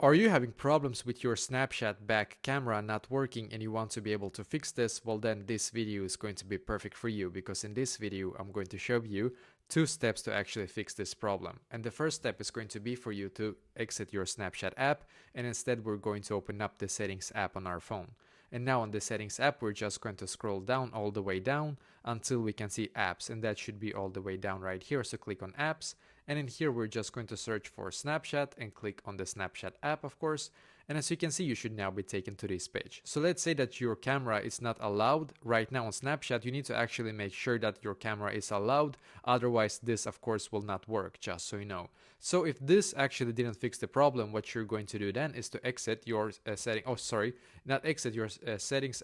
Are you having problems with your Snapchat back camera not working and you want to be able to fix this? Well, then this video is going to be perfect for you, because in this video I'm going to show you 2 steps to actually fix this problem. And the first step is going to be for you to exit your Snapchat app, and instead we're going to open up the settings app on our phone. And now on the settings app, we're just going to scroll down all the way down until we can see apps, and that should be all the way down right here. So click on apps, and in here we're just going to search for Snapchat and click on the Snapchat app, of course. And as you can see, you should now be taken to this page. So let's say that your camera is not allowed right now on Snapchat. You need to actually make sure that your camera is allowed. Otherwise, this of course will not work, just so you know. So if this actually didn't fix the problem, what you're going to do then is to exit your settings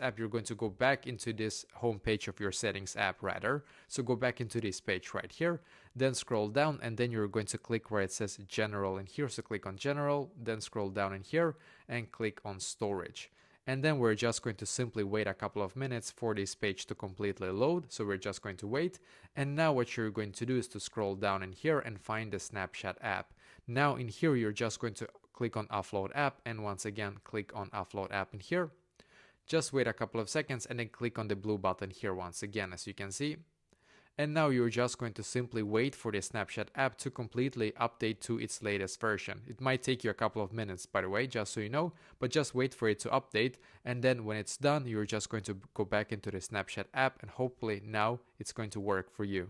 app. You're going to go back into this home page of your settings app rather. So go back into this page right here, then scroll down, and then you're going to click where it says general in here. So click on general, then scroll down in here and click on storage. And then we're just going to simply wait a couple of minutes for this page to completely load. So we're just going to wait. And now what you're going to do is to scroll down in here and find the Snapchat app. Now in here, you're just going to click on Offload app, and once again, click on Offload app in here. Just wait a couple of seconds and then click on the blue button here once again, as you can see. And now you're just going to simply wait for the Snapchat app to completely update to its latest version. It might take you a couple of minutes, by the way, just so you know, but just wait for it to update. And then when it's done, you're just going to go back into the Snapchat app, and hopefully now it's going to work for you.